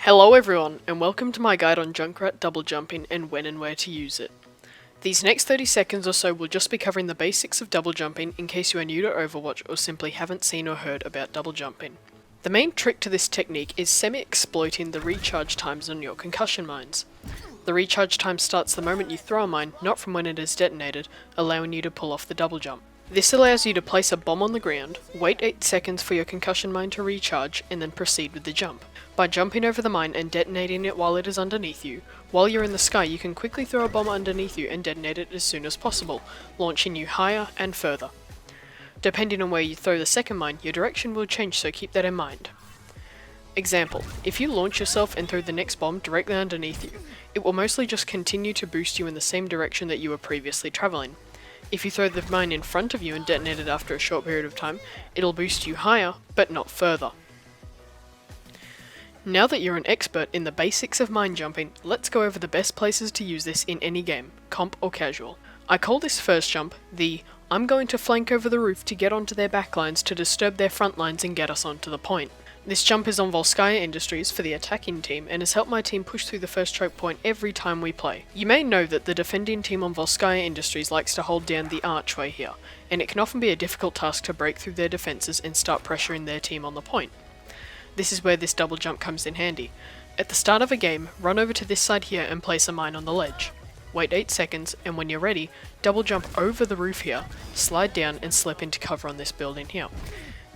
Hello everyone, and welcome to my guide on Junkrat double jumping and when and where to use it. These next 30 seconds or so will just be covering the basics of double jumping in case you are new to Overwatch or simply haven't seen or heard about double jumping. The main trick to this technique is semi-exploiting the recharge times on your concussion mines. The recharge time starts the moment you throw a mine, not from when it is detonated, allowing you to pull off the double jump. This allows you to place a bomb on the ground, wait 8 seconds for your concussion mine to recharge, and then proceed with the jump. By jumping over the mine and detonating it while it is underneath you, while you're in the sky you can quickly throw a bomb underneath you and detonate it as soon as possible, launching you higher and further. Depending on where you throw the second mine, your direction will change, so keep that in mind. Example, if you launch yourself and throw the next bomb directly underneath you, it will mostly just continue to boost you in the same direction that you were previously travelling. If you throw the mine in front of you and detonate it after a short period of time, it'll boost you higher, but not further. Now that you're an expert in the basics of mine jumping, let's go over the best places to use this in any game, comp or casual. I call this first jump the "I'm going to flank over the roof to get onto their backlines to disturb their front lines and get us onto the point." This jump is on Volskaya Industries for the attacking team and has helped my team push through the first choke point every time we play. You may know that the defending team on Volskaya Industries likes to hold down the archway here, and it can often be a difficult task to break through their defences and start pressuring their team on the point. This is where this double jump comes in handy. At the start of a game, run over to this side here and place a mine on the ledge. Wait 8 seconds, and when you're ready, double jump over the roof here, slide down and slip into cover on this building here.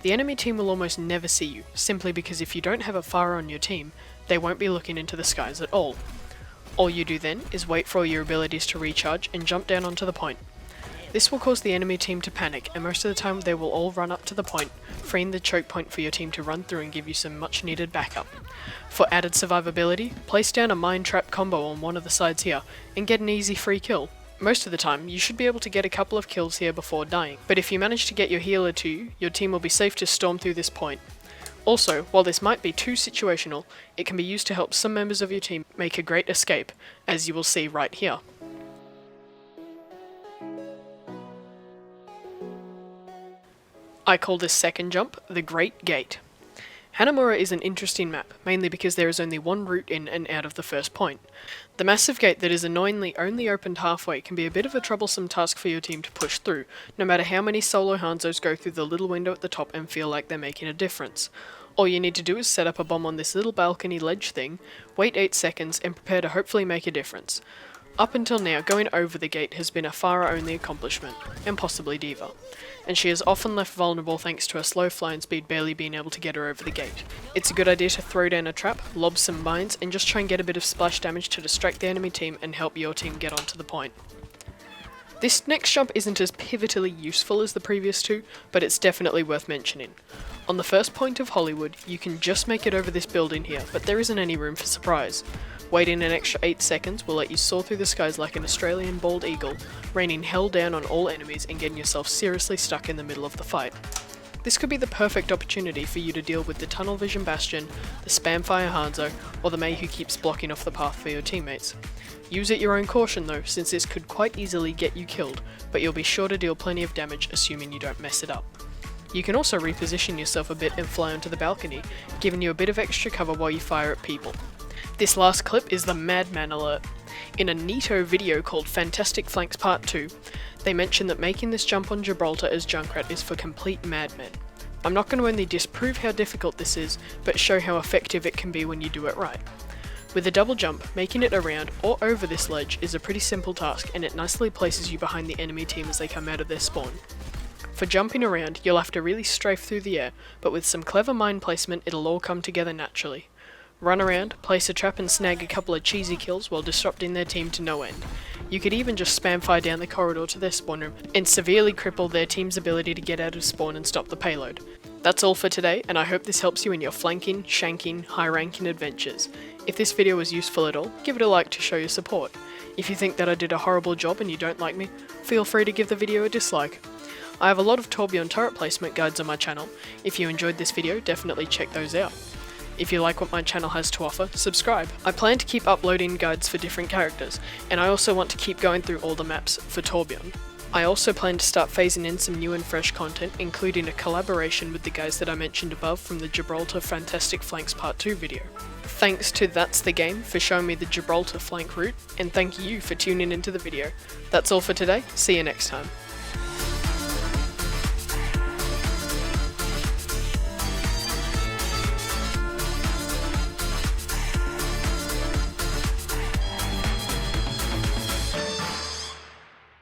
The enemy team will almost never see you, simply because if you don't have a fire on your team, they won't be looking into the skies at all. All you do then is wait for all your abilities to recharge and jump down onto the point. This will cause the enemy team to panic, and most of the time they will all run up to the point, freeing the choke point for your team to run through and give you some much needed backup. For added survivability, place down a mine trap combo on one of the sides here, and get an easy free kill. Most of the time, you should be able to get a couple of kills here before dying, but if you manage to get your healer to you, your team will be safe to storm through this point. Also, while this might be too situational, it can be used to help some members of your team make a great escape, as you will see right here. I call this second jump the Great Gate. Hanamura is an interesting map, mainly because there is only one route in and out of the first point. The massive gate that is annoyingly only opened halfway can be a bit of a troublesome task for your team to push through, no matter how many solo Hanzos go through the little window at the top and feel like they're making a difference. All you need to do is set up a bomb on this little balcony ledge thing, wait 8 seconds and prepare to hopefully make a difference. Up until now, going over the gate has been a Pharah only accomplishment, and possibly D.Va, and she is often left vulnerable thanks to her slow flying speed barely being able to get her over the gate. It's a good idea to throw down a trap, lob some mines, and just try and get a bit of splash damage to distract the enemy team and help your team get onto the point. This next jump isn't as pivotally useful as the previous two, but it's definitely worth mentioning. On the first point of Hollywood, you can just make it over this building here, but there isn't any room for surprise. Waiting an extra 8 seconds will let you soar through the skies like an Australian bald eagle, raining hell down on all enemies and getting yourself seriously stuck in the middle of the fight. This could be the perfect opportunity for you to deal with the Tunnel Vision Bastion, the Spamfire Hanzo, or the Mei who keeps blocking off the path for your teammates. Use at your own caution though, since this could quite easily get you killed, but you'll be sure to deal plenty of damage assuming you don't mess it up. You can also reposition yourself a bit and fly onto the balcony, giving you a bit of extra cover while you fire at people. This last clip is the Madman alert. In a neato video called Fantastic Flanks Part 2, they mention that making this jump on Gibraltar as Junkrat is for complete madmen. I'm not going to only disprove how difficult this is, but show how effective it can be when you do it right. With a double jump, making it around or over this ledge is a pretty simple task, and it nicely places you behind the enemy team as they come out of their spawn. For jumping around, you'll have to really strafe through the air, but with some clever mine placement it'll all come together naturally. Run around, place a trap and snag a couple of cheesy kills while disrupting their team to no end. You could even just spam fire down the corridor to their spawn room and severely cripple their team's ability to get out of spawn and stop the payload. That's all for today, and I hope this helps you in your flanking, shanking, high-ranking adventures. If this video was useful at all, give it a like to show your support. If you think that I did a horrible job and you don't like me, feel free to give the video a dislike. I have a lot of Torbjorn turret placement guides on my channel. If you enjoyed this video, definitely check those out. If you like what my channel has to offer, subscribe. I plan to keep uploading guides for different characters, and I also want to keep going through all the maps for Torbjorn. I also plan to start phasing in some new and fresh content, including a collaboration with the guys that I mentioned above from the Gibraltar Fantastic Flanks Part 2 video. Thanks to That's the Game for showing me the Gibraltar flank route, and thank you for tuning into the video. That's all for today, see you next time.